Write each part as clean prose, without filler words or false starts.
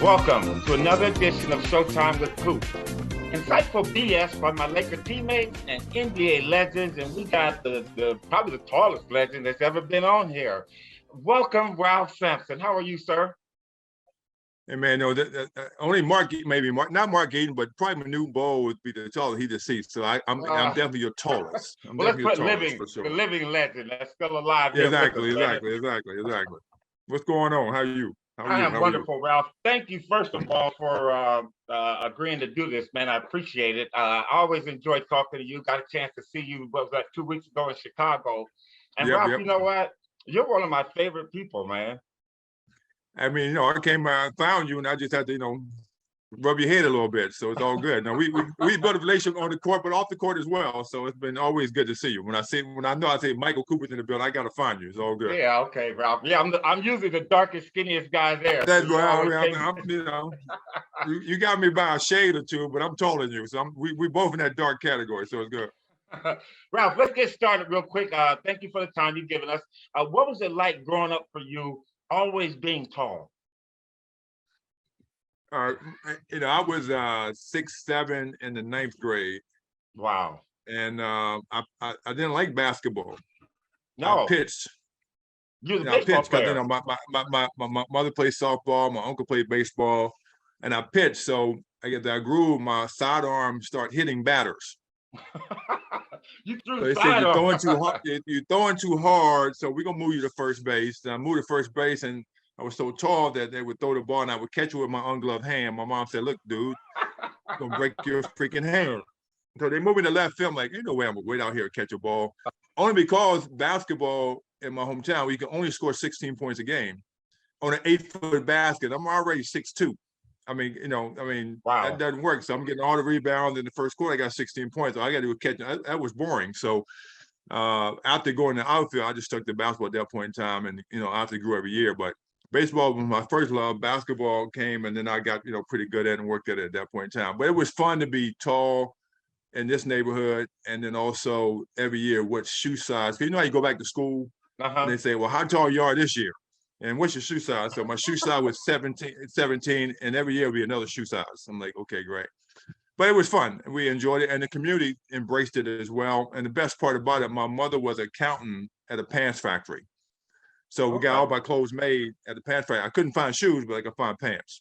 Welcome to another edition of Showtime with Coop. Insightful BS by my Laker teammates and NBA legends, and we got the probably the tallest legend that's ever been on here. Welcome, Ralph Sampson. How are you, sir? Hey man, no, only Mark, maybe Mark, not Mark Eaton, but probably Manu Bol would be the tallest he deceased. So I'm definitely your tallest. I'm well, let's definitely put your living, for sure. the living legend that's still alive. Yeah, Here exactly. with us, What's going on? How are you? I am wonderful, Ralph. Thank you, first of all, for agreeing to do this, man. I appreciate it. I always enjoy talking to you. Got a chance to see you, what was that, 2 weeks ago in Chicago. And Ralph, you know what? You're one of my favorite people, man. I mean, I came, I found you, and I just had to, rub your head a little bit. So it's all good. Now we built a relationship on the court, but off the court as well. So it's been always good to see you. When I say Michael Cooper's in the building, I got to find you. It's all good. Yeah, okay, Ralph. Yeah, I'm usually the darkest, skinniest guy there. That's you got me by a shade or two, but I'm taller than you. So we both in that dark category. So it's good. Ralph, let's get started real quick. Thank you for the time you've given us. What was it like growing up for you, always being tall? I was 6'7" in the 9th grade. Wow. And I didn't like basketball. No. I pitched. You was a baseball player. My mother played softball, my uncle played baseball, and I pitched. So I grew my sidearm, start hitting batters. You threw so they said you're throwing too hard. You're throwing too hard. So we're gonna move you to first base. And I moved to first base, and I was so tall that they would throw the ball, and I would catch it with my ungloved hand. My mom said, "Look, dude, I'm gonna break your freaking hand." So they moved me to left field. I'm like, ain't no way I'm gonna wait out here and catch a ball. Only because basketball in my hometown, we can only score 16 points a game on an 8-foot basket. I'm already 6'2". I mean, wow. That doesn't work. So I'm getting all the rebounds in the first quarter. I got 16 points. All I got to do is catch. That was boring. So after going to outfield, I just stuck to basketball at that point in time, and after grew every year. But baseball was my first love. Basketball came, and then I got pretty good at it and worked at it at that point in time. But it was fun to be tall in this neighborhood, and then also every year what shoe size. Because how you go back to school, and they say, well, how tall you are this year? And what's your shoe size? So my shoe size was 17, and every year will be another shoe size. I'm like, okay, great. But it was fun. We enjoyed it, and the community embraced it as well. And the best part about it, my mother was an accountant at a pants factory. So we got all my clothes made at the pants factory. I couldn't find shoes, but I could find pants.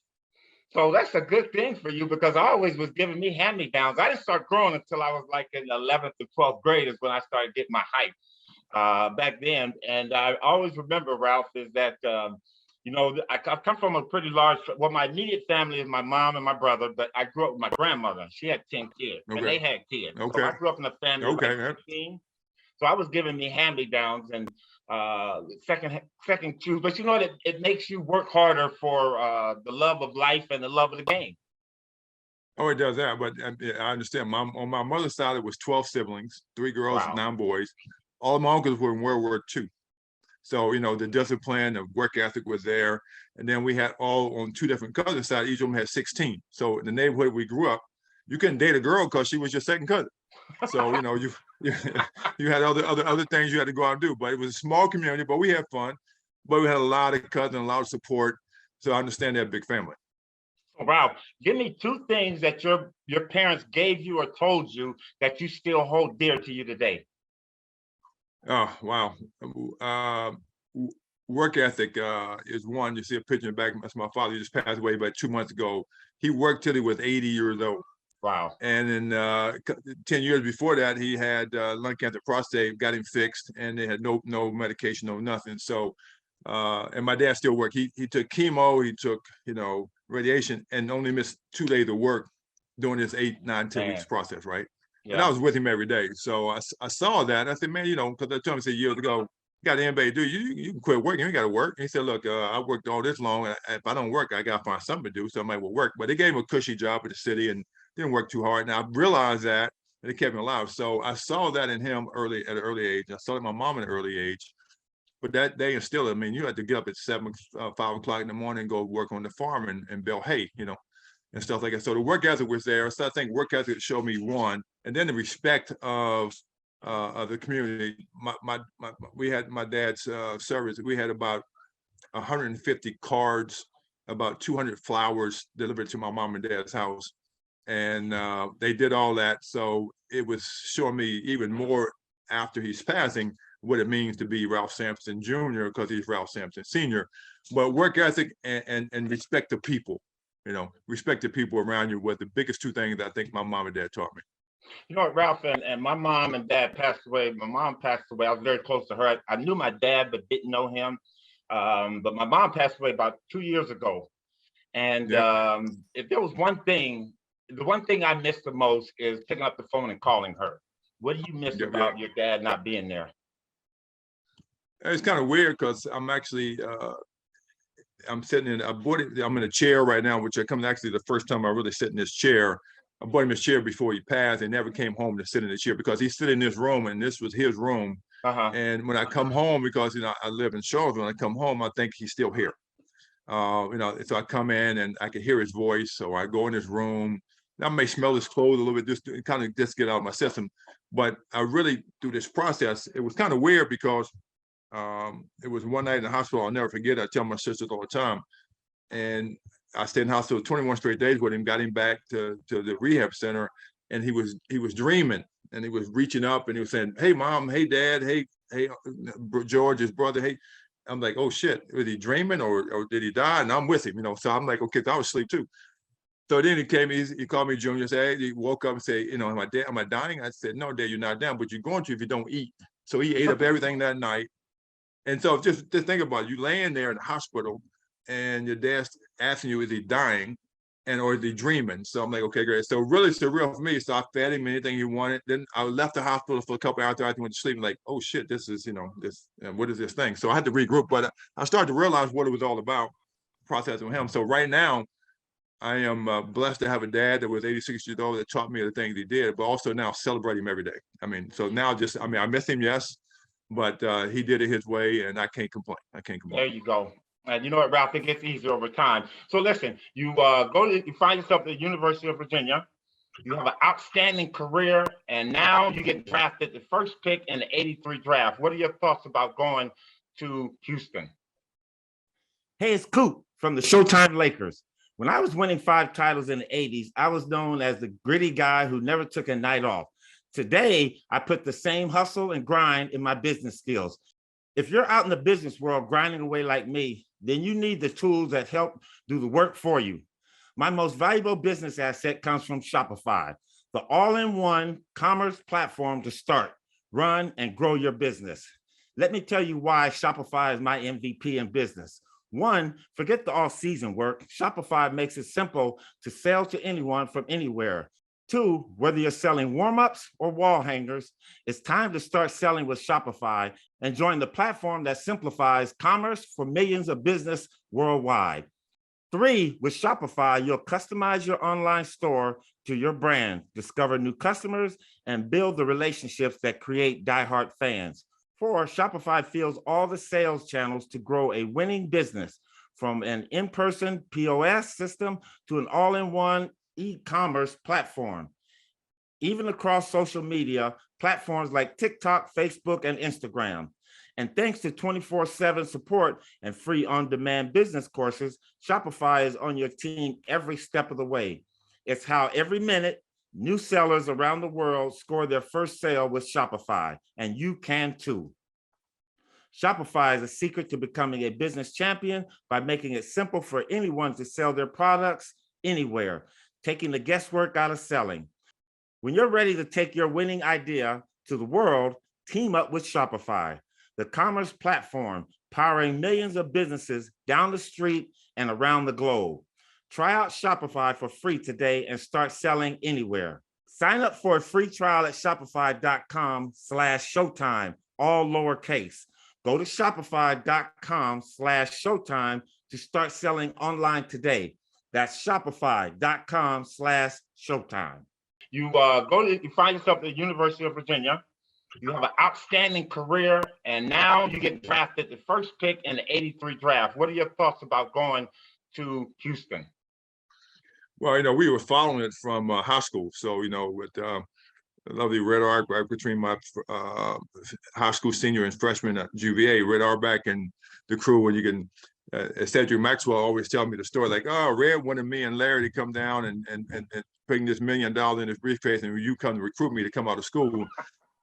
So that's a good thing for you, because I always was giving me hand-me-downs. I didn't start growing until I was like in the 11th or 12th grade is when I started getting my height. Back then. And I always remember, Ralph, is that, I come from a pretty large, well, my immediate family is my mom and my brother, but I grew up with my grandmother. She had 10 kids, and they had kids. Okay. So I grew up in a family of like 15. So I was giving me hand-me-downs and second choose. But it makes you work harder for the love of life and the love of the game. Oh, it does that. But I understand. On my mother's side, it was 12 siblings, 3 girls, 9 boys. All of my uncles were in World War II. So, the discipline, the work ethic was there. And then we had all on 2 different cousins' side, each of them had 16. So in the neighborhood we grew up, you couldn't date a girl because she was your second cousin. So, you had other things you had to go out and do. But it was a small community, but we had fun. But we had a lot of cousins, a lot of support. So I understand that big family. Ralph, give me 2 things that your parents gave you or told you that you still hold dear to you today. Oh, wow. Work ethic is one. You see a picture in the back. That's my father. He just passed away about 2 months ago. He worked till he was 80 years old. Wow. And then 10 years before that, he had lung cancer, prostate, got him fixed, and they had no medication, no nothing. So, and my dad still worked. He took chemo, he took, radiation, and only missed 2 days of work during this 8, 9, 10 weeks process, right? Yeah. And I was with him every day. So I saw that. I said, man, because I told him, years ago, got anybody to do, you can quit working. You got to work. And he said, look, I worked all this long. And if I don't work, I got to find something to do. So I might well work. But they gave him a cushy job at the city and didn't work too hard. And I realized that, and it kept him alive. So I saw that in him at an early age. I saw it in my mom at an early age. But that they instilled it. I mean, you had to get up at 5 o'clock in the morning and go work on the farm and bale hay, and stuff like that. So the work ethic was there. So I think work ethic showed me one, and then the respect of the community. We had my dad's service. We had about 150 cards about 200 flowers delivered to my mom and dad's house. And they did all that. So it was showing me even more after he's passing what it means to be Ralph Sampson Jr. because he's Ralph Sampson Sr. But work ethic and respect the people, respect the people around you were the biggest two things that I think my mom and dad taught me. You know what, Ralph, and my mom and dad passed away. My mom passed away. I was very close to her. I knew my dad, but didn't know him. But my mom passed away about 2 years ago. And if there was one thing, the one thing I miss the most is picking up the phone and calling her. What do you miss about your dad not being there? It's kind of weird because I'm actually, I'm sitting in, I'm in a chair right now, which I come actually the first time I really sit in this chair. I bought him his chair before he passed and never came home to sit in the chair because he sit in this room and this was his room. And when I come home, because, I live in Charlottesville, when I come home, I think he's still here. So I come in and I can hear his voice. So I go in his room. I may smell his clothes a little bit, just to kind of just get out of my system. But I really, through this process, it was kind of weird because it was one night in the hospital. I'll never forget. I tell my sisters all the time. And I stayed in the hospital 21 straight days with him, got him back to the rehab center. And he was dreaming and he was reaching up and he was saying, "Hey, Mom, hey, Dad, hey, George, his brother, hey." I'm like, "Oh shit, was he dreaming or did he die?" And I'm with him, So I'm like, okay, I was asleep too. So then he came, he called me Junior, said, he woke up and said, "Am I dying?" I said, "No, Dad, you're not dying, but you're going to if you don't eat." So he ate up everything that night. And so just think about it. You laying there in the hospital and your dad's asking you, is he dying? Or is he dreaming? So I'm like, okay, great. So really surreal for me. So I fed him anything he wanted. Then I left the hospital for a couple hours after I went to sleep. I'm like, oh shit, this is, what is this thing? So I had to regroup, but I started to realize what it was all about, processing with him. So right now, I am blessed to have a dad that was 86 years old that taught me the things he did, but also now celebrate him every day. So now I miss him, yes, but he did it his way and I can't complain. There you go. And you know what, Ralph, it gets easier over time. So listen, you you find yourself at the University of Virginia. You have an outstanding career, and now you get drafted the first pick in the '83 draft. What are your thoughts about going to Houston? Hey, it's Coop from the Showtime Lakers. When I was winning 5 titles in the '80s, I was known as the gritty guy who never took a night off. Today, I put the same hustle and grind in my business skills. If you're out in the business world grinding away like me, then you need the tools that help do the work for you. My most valuable business asset comes from Shopify, the all-in-one commerce platform to start, run, and grow your business. Let me tell you why Shopify is my MVP in business. 1, forget the all-season work. Shopify makes it simple to sell to anyone from anywhere. 2, whether you're selling warm-ups or wall hangers, it's time to start selling with Shopify and join the platform that simplifies commerce for millions of business worldwide. 3, with Shopify, you'll customize your online store to your brand, discover new customers, and build the relationships that create diehard fans. 4, Shopify fills all the sales channels to grow a winning business, from an in-person POS system to an all-in-one e-commerce platform. Even across social media, platforms like TikTok, Facebook, and Instagram. And thanks to 24/7 support and free on-demand business courses, Shopify is on your team every step of the way. It's how every minute, new sellers around the world score their first sale with Shopify, and you can too. Shopify is a secret to becoming a business champion by making it simple for anyone to sell their products anywhere, taking the guesswork out of selling. When you're ready to take your winning idea to the world, team up with Shopify, the commerce platform powering millions of businesses down the street and around the globe. Try out Shopify for free today and start selling anywhere. Sign up for a free trial at shopify.com/showtime, all lowercase. Go to shopify.com/showtime to start selling online today. That's shopify.com/showtime. You you find yourself at the University of Virginia. You have an outstanding career, and now you get drafted the first pick in the '83 draft. What are your thoughts about going to Houston? Well, we were following it from high school. So, with the lovely red arc right between my high school senior and freshman at UVA, red arc back and the crew where you can Cedric Maxwell always tell me the story, like, oh, Red wanted me and Larry to come down and bring this $1 million in his briefcase, and you come to recruit me to come out of school.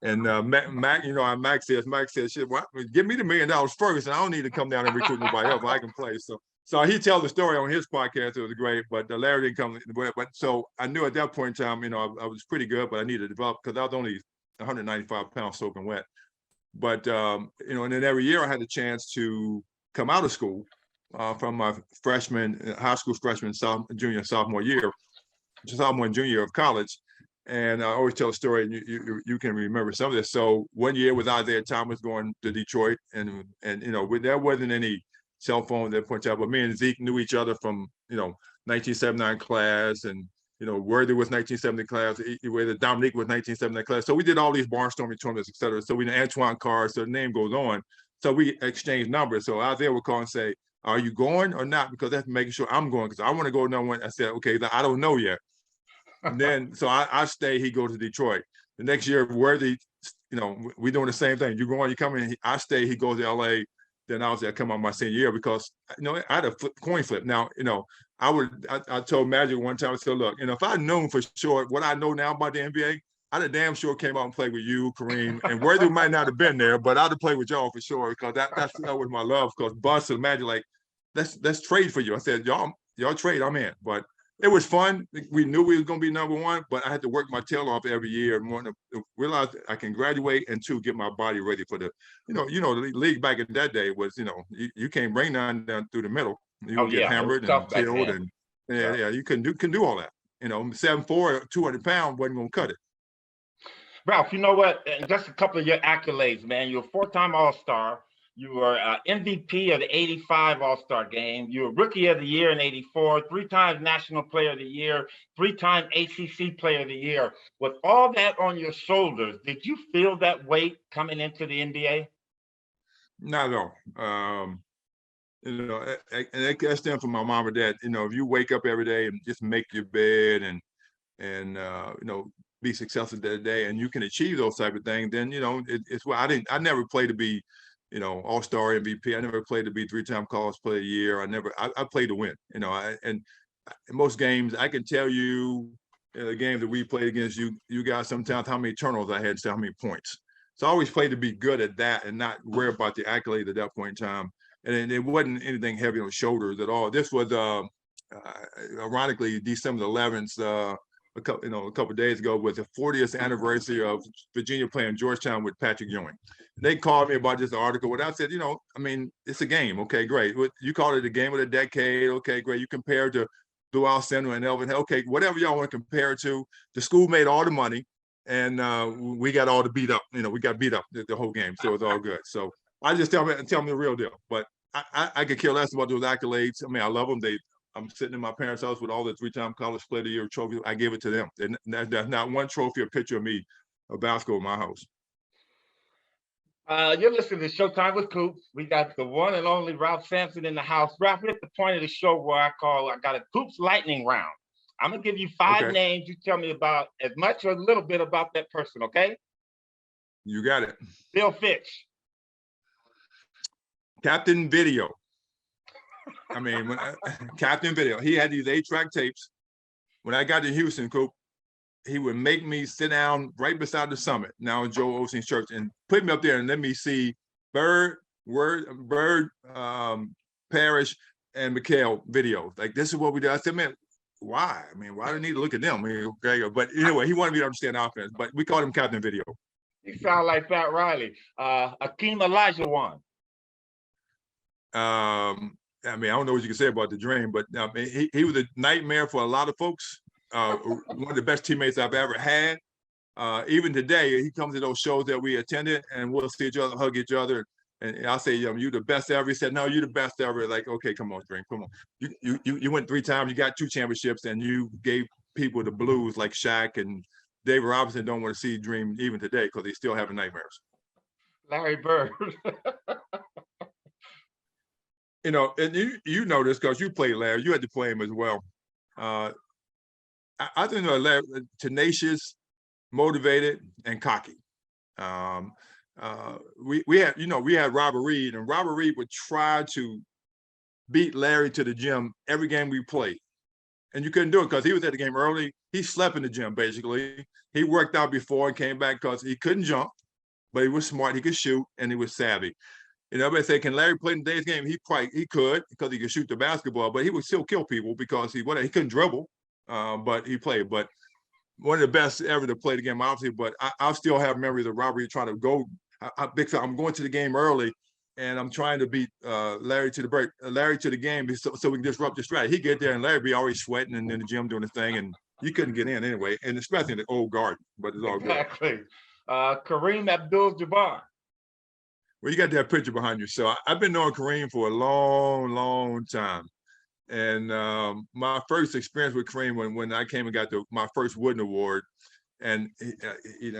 And Mac, Mac says, shit, well, give me the $1 million first, and I don't need to come down and recruit nobody else. I can play. So he tells the story on his podcast. It was great, but Larry didn't come. But so I knew at that point in time, I was pretty good, but I needed to develop because I was only 195 pounds soaking wet. But and then every year I had the chance to come out of school from my high school freshman, junior, sophomore year, sophomore and junior year of college. And I always tell a story, and you can remember some of this. So one year with Isaiah Thomas going to Detroit, and there wasn't any cell phone at that point in time, but me and Zeke knew each other from 1979 class, and Worthy was 1970 class, whether Dominique was 1979 class. So we did all these barnstorming tournaments, et cetera. So we know Antoine Carr, so the name goes on. So we exchanged numbers. So Isaiah would call and say, "Are you going or not?" Because that's making sure I'm going, because I want to go another one. I said, "Okay, I don't know yet." And then so I stay. He goes to Detroit. The next year, Worthy, we doing the same thing. You going? You coming? I stay. He goes to L.A. Then obviously I come on my senior year because I had a coin flip. Now I told Magic one time, I said, look, if I'd known for sure what I know now about the NBA, I'd have damn sure came out and played with you, Kareem, and Worthy might not have been there, but I'd have played with y'all for sure, because that was my love. Because Bus and Magic, like, let's trade for you. I said, y'all trade, I'm in. But it was fun. We knew we was gonna be number one, but I had to work my tail off every year and want to realize I can graduate, and two, get my body ready for the, the league back in that day was, you can't bring none down through the middle. You get hammered and killed, and you can do all that. 7'4", 200 pounds wasn't gonna cut it. Ralph, you know what? Just a couple of your accolades, man. You're a 4-time All-Star. You were MVP of the '85 All-Star Game. You were Rookie of the Year in '84, 3-time National Player of the Year, 3-time ACC Player of the Year. With all that on your shoulders, did you feel that weight coming into the NBA? Not at all. And that stems from my mom and dad. If you wake up every day and just make your bed and be successful that day, and you can achieve those type of things, then it's why I never played to be All-Star MVP. I never played to be 3-time College Player of the Year. I played to win. And in most games, I can tell you in the game that we played against you guys sometimes how many turnovers I had instead of how many points. So I always played to be good at that and not worry about the accolade at that point in time. And it wasn't anything heavy on the shoulders at all. This was ironically December 11th. A couple of days ago was the 40th anniversary of Virginia playing Georgetown with Patrick Ewing. They called me about this article. What I said, it's a game. Okay, great. You call it a game of the decade. Okay, great. You compare to Luau Center and Elvin. Okay, whatever y'all want to compare it to. The school made all the money, and we got all the beat up. We got beat up the whole game, so it's all good. So I just tell me the real deal. But I could care less about those accolades. I love them. I'm sitting in my parents' house with all the 3-time College Player of the Year trophies. I gave it to them. There's not one trophy or picture of me of basketball in my house. You're listening to Showtime with Coop. We got the one and only Ralph Sampson in the house. Ralph, we're at the point of the show where I got a Coop's lightning round. I'm going to give you 5 names. You tell me about as much or a little bit about that person, okay? You got it. Bill Fitch. Captain Video. Captain Video. He had these 8-track tapes. When I got to Houston, Coop, he would make me sit down right beside the Summit, now in Joel Osteen's church, and put me up there and let me see Bird, Parrish, and McHale videos. Like, this is what we do. I said, man, why? Why do I need to look at them? Okay. But anyway, he wanted me to understand offense, but we called him Captain Video. You sound like Pat Riley. Akeem Olajuwon. I don't know what you can say about the Dream, but he was a nightmare for a lot of folks. One of the best teammates I've ever had. Even today, he comes to those shows that we attended, and we'll see each other, hug each other, and I'll say, "You the best ever." He said, "No, you the best ever." Like, okay, come on, Dream, come on. You went 3 times, you got 2 championships, and you gave people the blues like Shaq and David Robinson. Don't want to see Dream even today because they still having nightmares. Larry Bird. And you know this because you played Larry. You had to play him as well. I think Larry, tenacious, motivated, and cocky. We had Robert Reed, and Robert Reed would try to beat Larry to the gym every game we played. And you couldn't do it because he was at the game early. He slept in the gym, basically. He worked out before and came back because he couldn't jump, but he was smart. He could shoot, and he was savvy. And everybody say, can Larry play in today's game? He could because he could shoot the basketball, but he would still kill people because he couldn't dribble, but he played. But one of the best ever to play the game, obviously. But I'll still have memories of Robert trying to go. I'm going to the game early, and I'm trying to beat Larry to the game so we can disrupt the strategy. He get there, and Larry be already sweating and in the gym doing his thing, and you couldn't get in anyway, and especially in the old garden. But it's all good. Exactly. Kareem Abdul-Jabbar. Well, you got that picture behind you. So I've been knowing Kareem for a long, long time. And my first experience with Kareem when I came and got my first Wooden Award, and he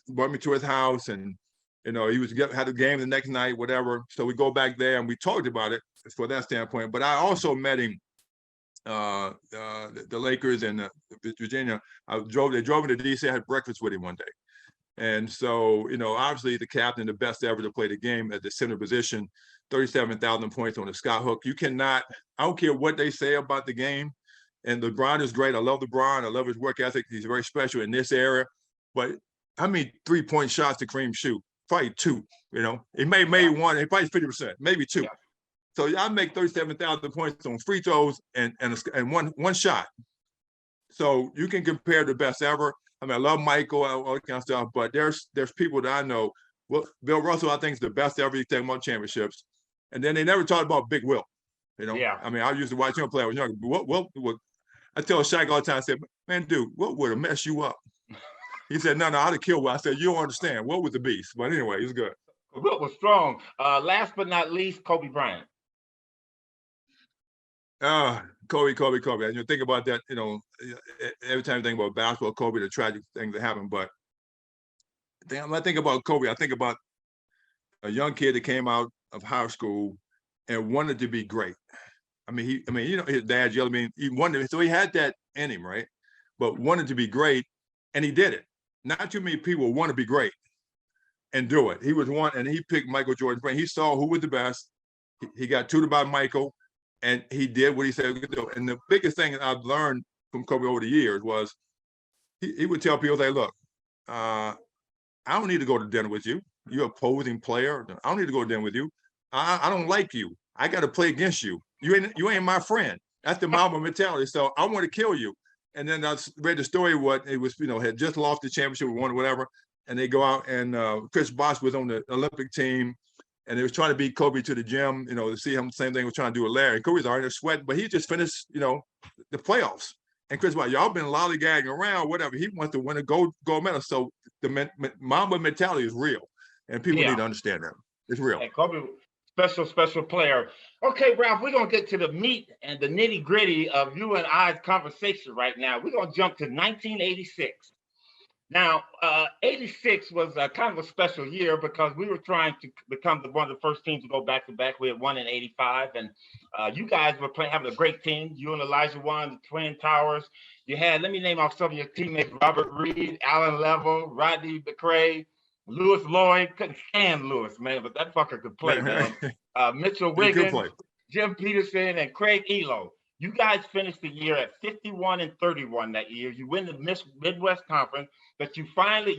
brought me to his house, and he had a game the next night, whatever. So we go back there and we talked about it for that standpoint. But I also met him, the Lakers and Virginia. They drove me to DC. I had breakfast with him one day. And so, obviously the captain, the best ever to play the game at the center position, 37,000 points on the Scott Hook. You cannot, I don't care what they say about the game. And LeBron is great. I love LeBron. I love his work ethic. He's very special in this area. But how many 3-point shots did Kareem shoot? Probably 2, He made one. He probably 50%, maybe 2. Yeah. So I make 37,000 points on free throws and one shot. So you can compare the best ever. I mean, I love Michael, all that kind of stuff, but there's people that I know. Well, Bill Russell, I think, is the best ever. He's taken more championships. And then they never talked about Big Will. Yeah. I mean, I used to watch him play. I was younger. What I tell Shaq all the time, I said, man, dude, what would have messed you up? He said, no, I'd have killed Will. I said, you don't understand. What was the beast? But anyway, he's good. Will was strong. Last but not least, Kobe Bryant. Kobe. And you think about that, every time you think about basketball, Kobe, the tragic things that happen. But when I think about Kobe, I think about a young kid that came out of high school and wanted to be great. I mean, his dad yelled at me. He wanted, so he had that in him, right? But wanted to be great, and he did it. Not too many people want to be great and do it. He was one, and he picked Michael Jordan's brain. He saw who was the best. He got tutored by Michael. And he did what he said he could do. And the biggest thing I've learned from Kobe over the years was he would tell people, look, I don't need to go to dinner with you. You're an opposing player. I don't need to go to dinner with you. I don't like you. I got to play against you. You ain't my friend. That's the Mamba mentality. So I want to kill you. And then I read the story what it was, had just lost the championship, won whatever. And they go out and Chris Bosh was on the Olympic team. And they was trying to beat Kobe to the gym, to see him. Same thing was trying to do with Larry. Kobe's already sweating, but he just finished, the playoffs. And Chris, y'all been lollygagging around, whatever. He wants to win a gold medal. So the Mamba mentality is real, and people need to understand that it's real. And Kobe, special player. Okay, Ralph, we're gonna get to the meat and the nitty gritty of you and I's conversation right now. We're gonna jump to 1986. Now, 86 was kind of a special year because we were trying to become one of the first teams to go back-to-back. We had won in 85, and you guys were having a great team. You and Elijah won the Twin Towers. You had, let me name off some of your teammates, Robert Reed, Alan Level, Rodney McCray, Lewis Lloyd. Couldn't stand Lewis, man, but that fucker could play, man. Mitchell Wiggins, Jim Peterson, and Craig Elo. You guys finished the year at 51-31 that year. You win the Midwest Conference, but you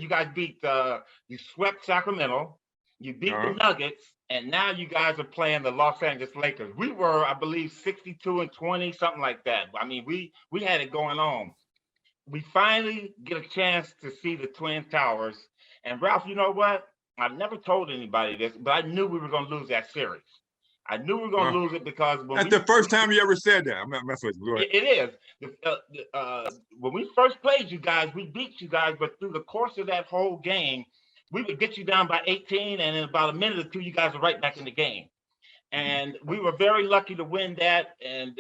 guys beat, you swept Sacramento, you beat the Nuggets, and now you guys are playing the Los Angeles Lakers. We were, I believe, 62-20, something like that. I mean, we had it going on. We finally get a chance to see the Twin Towers. And Ralph, you know what? I've never told anybody this, but I knew we were going to lose that series. I knew we were going to lose it because that's the first time you ever said that. I'm not messing with you. It is. When we first played you guys, we beat you guys, but through the course of that whole game, we would get you down by 18, and in about a minute or two, you guys are right back in the game. And we were very lucky to win that. And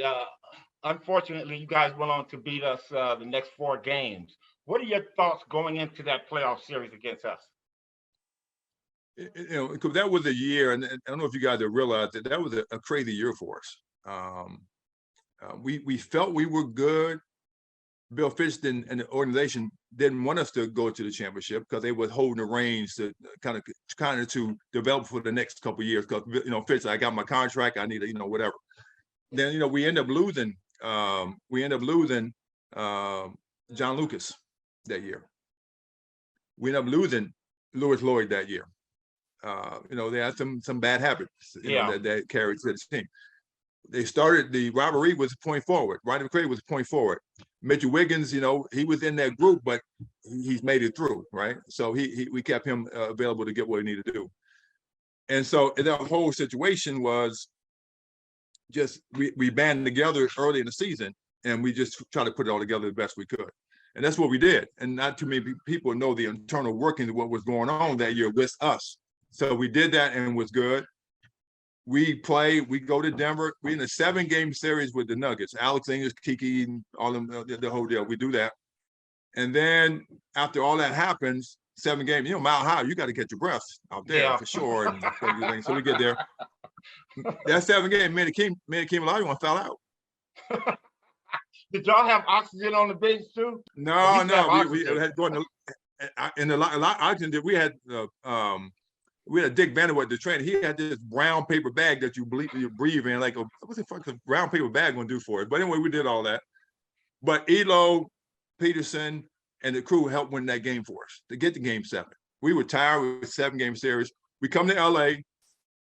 unfortunately, you guys went on to beat us the next 4 games. What are your thoughts going into that playoff series against us? Because that was a year, and I don't know if you guys have realized that was a crazy year for us. We felt we were good. Bill Fitch and the organization didn't want us to go to the championship because they were holding the reins to kind of to develop for the next couple of years. Because Fitch, I got my contract, I need to, whatever. then we end up losing. John Lucas that year. We end up losing Lewis Lloyd that year. They had some bad habits, that carried to the team. They started, the Robert Reed was a point forward. Rodney McCray was a point forward. Mitchell Wiggins, he was in that group, but he's made it through, right? So we kept him available to get what he needed to do. And so that whole situation was just, we banded together early in the season, and we just tried to put it all together the best we could. And that's what we did. And not too many people know the internal workings of what was going on that year with us. So we did that and it was good. We go to Denver. We're in a 7-game series with the Nuggets. Alex English, Kiki, and all them, the whole deal. We do that. And then after all that happens, 7 games, Mile High, you got to get your breath out there for sure. And so we get there. That 7 game, me and Akeem Olajuwon fell out. Did y'all have oxygen on the bench too? No. We had going to, in the oxygen. We had Dick Vanderwood, the trainer. He had this brown paper bag that you breathe in, like what's the fuck the brown paper bag gonna do for it? But anyway, we did all that. But Elo, Peterson, and the crew helped win that game for us to get to game 7. We were tired with 7-game series. We come to LA,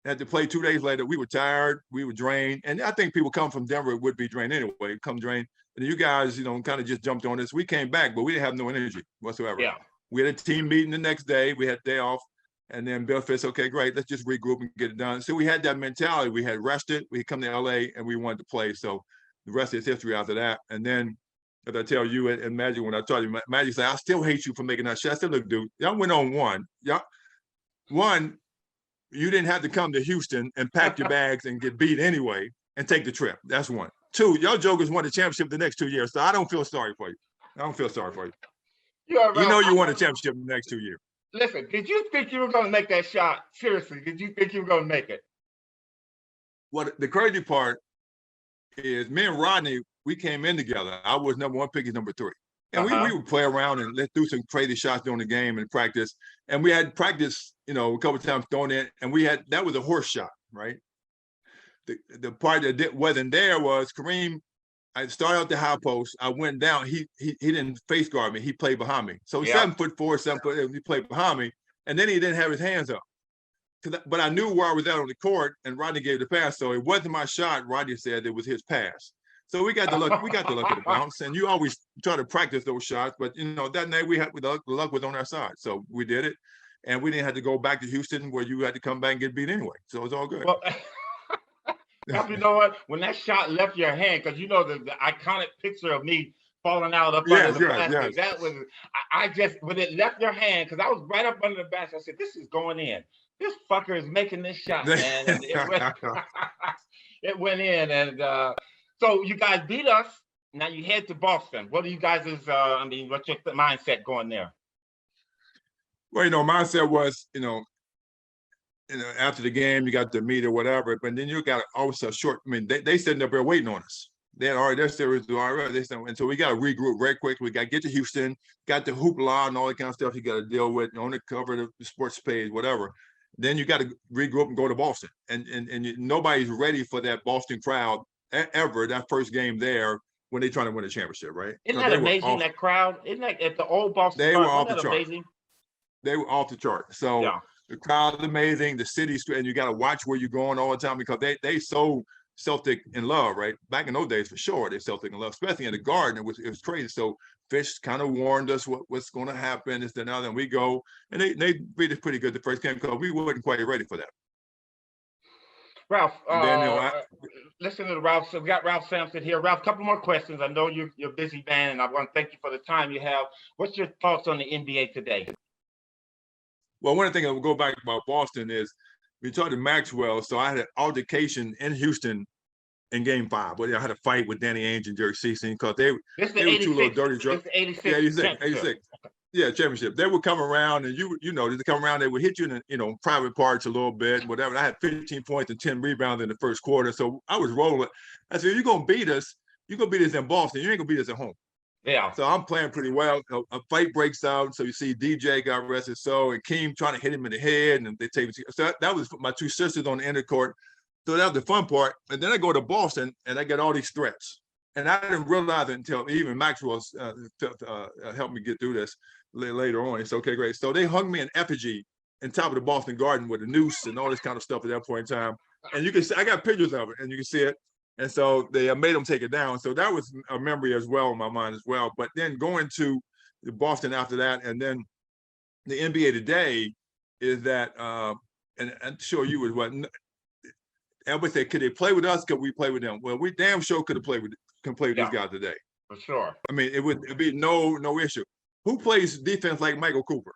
had to play 2 days later. We were tired, we were drained. And I think people come from Denver would be drained anyway, come drained. And you guys, kind of just jumped on us. We came back, but we didn't have no energy whatsoever. Yeah. We had a team meeting the next day. We had a day off. And then Bill said, okay, great, let's just regroup and get it done. So we had that mentality. We had rested. We had come to LA and we wanted to play. So the rest is history after that. And then, as I tell you and Magic, when I told you, Magic said, I still hate you for making that shot. I said, look, dude, y'all went on one. One, you didn't have to come to Houston and pack your bags and get beat anyway and take the trip. That's one. 2, y'all jokers won the championship the next 2 years. So I don't feel sorry for you. You won the championship the next 2 years. Listen, did you think you were going to make that shot? Seriously, did you think you were going to make it? Well, the crazy part is me and Rodney, we came in together. I was number 1 pick, he's number 3. And we would play around and let's do some crazy shots during the game and practice. And we had practice, a couple of times thrown in, and that was a horse shot, right? The part that wasn't there was Kareem. I started out the high post. I went down. He didn't face guard me. He played behind me. So 7'4", 7 foot. He played behind me, and then he didn't have his hands up. But I knew where I was at on the court, and Rodney gave the pass. So it wasn't my shot. Rodney said it was his pass. So we got the luck. We got the luck of the bounce, and you always try to practice those shots. But that night the luck was on our side. So we did it, and we didn't have to go back to Houston where you had to come back and get beat anyway. So it was all good. Well, you know what? When that shot left your hand, because the iconic picture of me falling out up under the basket. That was I just when it left your hand, because I was right up under the basket. I said, "This is going in. This fucker is making this shot, man." And it went in, and so you guys beat us. Now you head to Boston. What are you guys' what's your mindset going there? Well, mindset was, after the game, you got the meet or whatever, but then you got also short. They sitting up there waiting on us. They had already their series already. And so we got to regroup very quick. We got to get to Houston, got the hoopla and all that kind of stuff you got to deal with on the cover of the sports page, whatever. Then you got to regroup and go to Boston. And nobody's ready for that Boston crowd ever, that first game there when they're trying to win a championship, right? Isn't that amazing, that crowd? Isn't that at the old Boston? They were off the chart. They were off the chart. So the crowd is amazing. The city's, and you got to watch where you're going all the time because they so Celtic in love, right? Back in those days, for sure, they Celtic in love, especially in the Garden. It was crazy. So Fish kind of warned us what's going to happen. This and that, and we go, and they beat us pretty good the first game because we wasn't quite ready for that. Ralph, listen to Ralph. So we got Ralph Sampson here. Ralph, a couple more questions. I know you're a busy man, and I want to thank you for the time you have. What's your thoughts on the NBA today? Well, one of the things I will go back about Boston is we talked to Maxwell. So I had an altercation in Houston in Game 5. But I had a fight with Danny Ainge and Jerry Season because they were two little dirty drunk. 86. Yeah, championship. They would come around, and they come around. They would hit you in private parts a little bit, whatever. And I had 15 points and 10 rebounds in the first quarter, so I was rolling. I said, "You're gonna beat us. You're gonna beat us in Boston. You ain't gonna beat us at home." Yeah. So I'm playing pretty well. A fight breaks out. So you see DJ got arrested. So and Keem trying to hit him in the head, and they take. So that was my two sisters on the end of the court. So that was the fun part. And then I go to Boston and I get all these threats. And I didn't realize it until even Maxwell helped me get through this later on. It's okay, great. So they hung me in effigy on top of the Boston Garden with a noose and all this kind of stuff at that point in time. And you can see, I got pictures of it and you can see it. And so they made them take it down. So that was a memory as well in my mind as well. But then going to Boston after that, and then the NBA today is that, and I'm sure you was what, everybody said, could they play with us? Could we play with them? Well, we damn sure could play with these guys today. For sure. I mean, it'd be no issue. Who plays defense like Michael Cooper?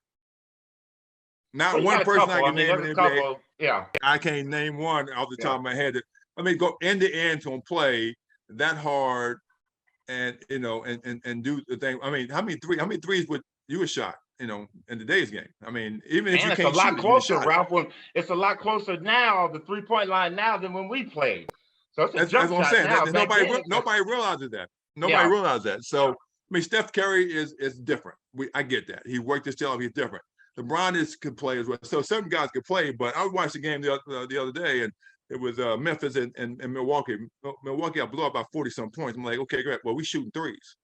Not one person I can name in the NBA. Yeah. I can't name one off the top of my head. I mean, go end to end to play that hard and and do the thing. I mean, how many threes would you have shot, in today's game? I mean, even if you can't shoot, it's a lot closer, Ralph. It's a lot closer now, the 3-point line now, than when we played. So it's a jump shot now. Nobody realizes that. Nobody realizes that. So I mean, Steph Curry is different. I get that. He worked his tail off. He's different. LeBron could play as well. So some guys could play, but I watched the game the other day, and it was Memphis and Milwaukee. Milwaukee, I blew up by 40-some points. I'm like, okay, great. Well, we shooting threes.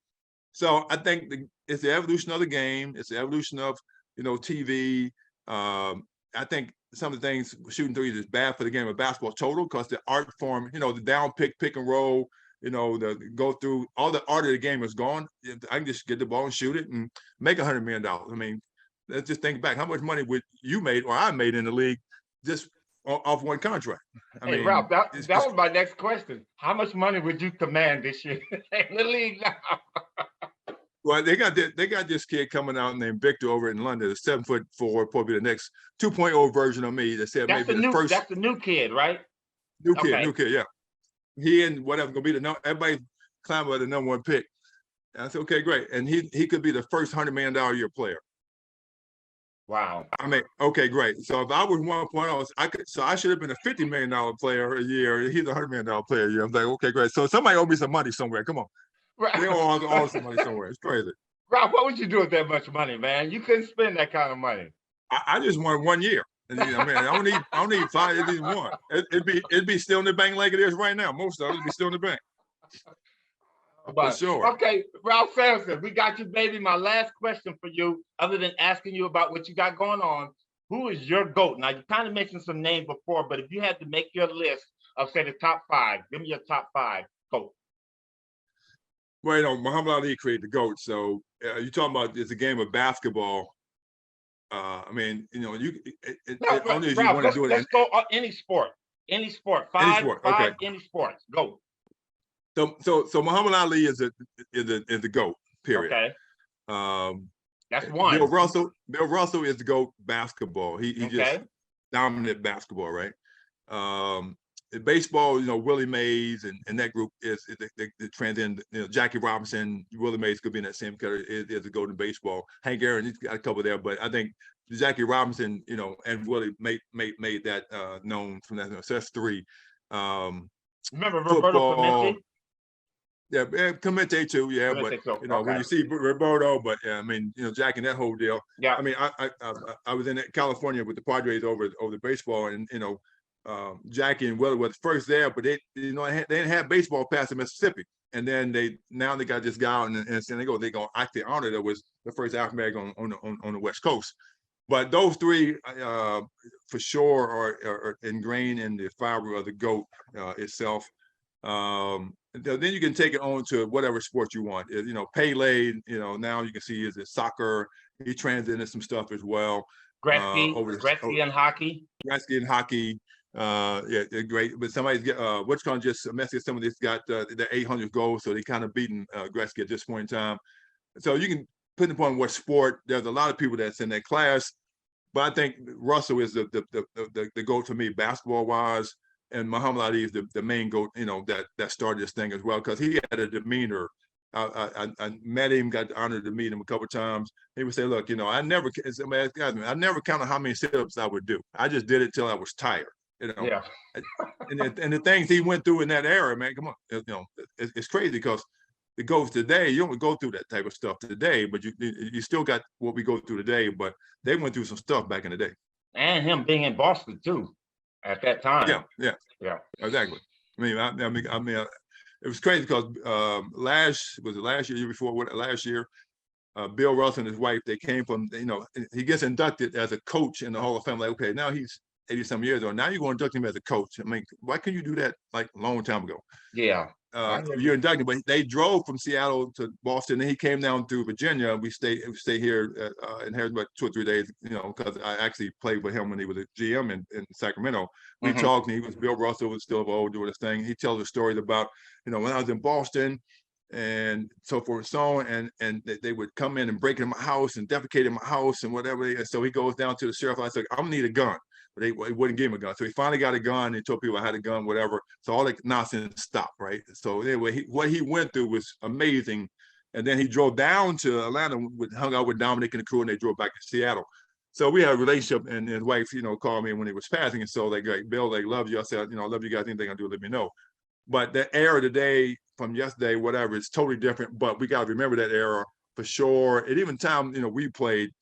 So I think it's the evolution of the game. It's the evolution of, TV. I think some of the things shooting threes is bad for the game of basketball total, because the art form, the down pick and roll, the go through, all the art of the game is gone. I can just get the ball and shoot it and make $100 million. I mean, let's just think back. How much money would you made or I made in the league just off one contract? I mean, Ralph, that was my next question. How much money would you command this year in the league now? Well, they got this kid coming out named Victor over in London, a 7'4", probably the next 2.0 version of me. That said maybe the first. That's the new kid, right? New kid, yeah. He and whatever gonna be everybody climbing by the #1 pick. And I said, okay, great, and he could be the first $100 million a year player. Wow. I mean, okay, great. So if I was 1.0, I should have been a $50 million player a year. He's a $100 million player a year. I'm like, okay, great. So somebody owe me some money somewhere. Come on. Right. They owe some money somewhere. It's crazy. Ralph, what would you do with that much money, man? You couldn't spend that kind of money. I just want 1 year. I mean, I don't need 5, at least 1. It'd be still in the bank like it is right now. Most of it would be still in the bank. For sure. Okay, Ralph Sampson, we got you, baby. My last question for you, other than asking you about what you got going on, who is your GOAT? Now, you kind of mentioned some names before, but if you had to make your list of, say, the top 5, give me your top 5 GOAT. Well, Muhammad Ali created the GOAT. So you're talking about it's a game of basketball. I mean, only if you want to do it. Let's go any sport. Any sport. Five any sports. Go. So Muhammad Ali is the GOAT. Period. Okay. That's one. Bill Russell is the GOAT basketball. He just dominant basketball, right? In baseball, Willie Mays and that group is the transcend. Jackie Robinson, Willie Mays could be in that same category. Is a GOAT in baseball. Hank Aaron, he's got a couple there, but I think Jackie Robinson, and Willie made that known from that. So that's 3. Remember Roberto Clemente? Yeah, Clemente too. Yeah, but when you see Roberto, but I mean, Jackie and that whole deal. Yeah. I mean, I was in California with the Padres over the baseball, and Jackie and Willie was first there, but they didn't have baseball past in Mississippi, and then they got this guy out, and they go actually honor that was the first African American on the West Coast. But those 3 for sure are ingrained in the fiber of the GOAT itself. Then you can take it on to whatever sport you want. Pele, now you can see is it soccer. He transcended some stuff as well. Gretzky and hockey. Gretzky and hockey. They're great. But somebody's what's going to just mess with some of this got the 800 goals, so they kind of beating Gretzky at this point in time. So you can put upon what sport. There's a lot of people that's in that class, but I think Russell is the GOAT for me basketball wise. And Muhammad Ali is the main GOAT, that started this thing as well, because he had a demeanor. I met him, got the honor to meet him a couple of times. He would say, look, I never counted how many sit-ups I would do. I just did it till I was tired, Yeah. and the things he went through in that era, man, come on. It's crazy because it goes today. You don't go through that type of stuff today, but you still got what we go through today. But they went through some stuff back in the day. And him being in Boston, too. at that time. Yeah, exactly. It was crazy because last year before, last year, Bill Russell and his wife, they came from, he gets inducted as a coach in the Hall of Fame. Like, okay, now he's 80-some years old. Now you're going to induct him as a coach. I mean, why couldn't you do that like a long time ago? Yeah. You're inducted, but they drove from Seattle to Boston, and he came down to Virginia. We stay here in Harrisburg 2 or 3 days, because I actually played with him when he was a GM in Sacramento. We talked, and he was Bill Russell was still old doing his thing. He tells the stories about, when I was in Boston and so forth and so on, and they would come in and break in my house and defecate in my house and whatever. And so he goes down to the sheriff. I said, I'm gonna need a gun. But they wouldn't give him a gun. So he finally got a gun. He told people I had a gun, whatever. So all that nonsense stopped, right? So anyway, what he went through was amazing. And then he drove down to Atlanta, hung out with Dominic and the crew, and they drove back to Seattle. So we had a relationship, and his wife, called me when he was passing. And so Bill, love you. I said, I love you guys. Anything I do, let me know. But the era today, from yesterday, whatever, it's totally different. But we got to remember that era for sure. And even time, we played,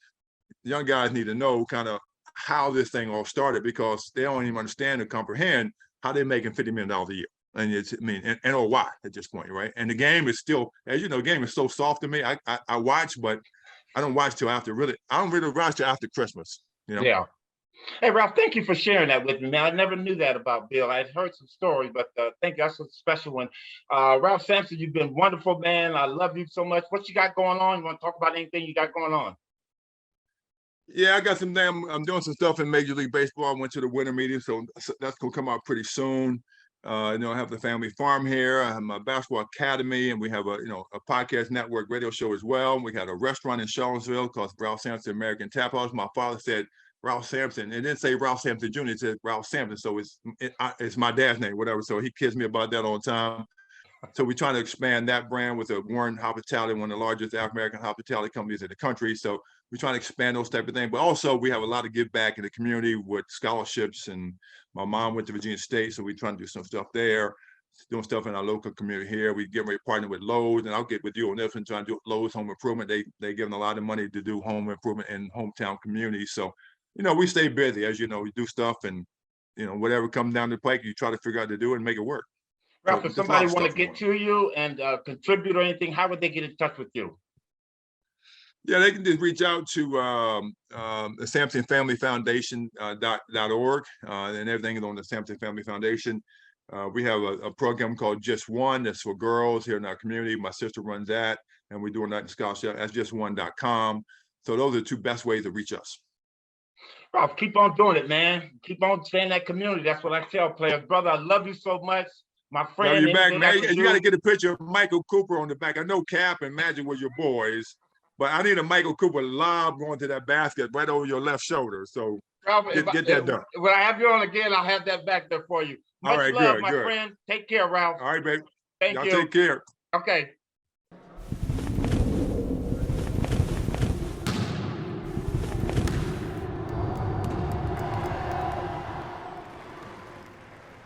young guys need to know kind of how this thing all started, because they don't even understand or comprehend how they're making $50 million a year. And and or why at this point, right? And the game is still, as you know, the game is so soft to me. I watch, but I don't watch till after I don't really watch till after Christmas, Yeah. Hey, Ralph, thank you for sharing that with me, man. I never knew that about Bill. I'd heard some stories, but thank you. That's a special one. Ralph Sampson, you've been wonderful, man. I love you so much. What you got going on? You want to talk about anything you got going on? Yeah, I got I'm doing some stuff in Major League Baseball. I went to the winter meeting, so that's gonna come out pretty soon. I have the family farm here. I have my basketball academy, and we have a podcast network radio show as well. We had a restaurant in Charlottesville called Ralph Sampson American Tap House. My father said Ralph Sampson, and didn't say Ralph Sampson Jr. It said Ralph Sampson, so it's my dad's name, whatever. So he kids me about that all the time. So we're trying to expand that brand with a Warren Hospitality, one of the largest African-American hospitality companies in the country. So we're trying to expand those type of things. But also we have a lot to give back in the community with scholarships. And my mom went to Virginia State, so we're trying to do some stuff there, doing stuff in our local community here. We get ready to partner with Lowe's, and I'll get with you on this one, trying to do Lowe's home improvement. They giving a lot of money to do home improvement in hometown communities. So, we stay busy. As you know, we do stuff, and whatever comes down the pike, you try to figure out to do it and make it work. Ralph, if somebody want to get to you and contribute or anything, how would they get in touch with you? Yeah, they can just reach out to the Sampson Family Foundation .org, and everything is on the Sampson Family Foundation. We have a program called Just One that's for girls here in our community. My sister runs that, and we're doing that in scholarship. That's justone.com. So those are the two best ways to reach us. Ralph, keep on doing it, man. Keep on staying in that community. That's what I tell players. Brother, I love you so much. My friend. You back, man. You got to get a picture of Michael Cooper on the back. I know Cap and Magic were your boys, but I need a Michael Cooper lob going to that basket right over your left shoulder. So Ralph, get that done. When I have you on again, I'll have that back there for you. Much love, my friend. Take care, Ralph. All right, babe. Thank you. Take care. Okay.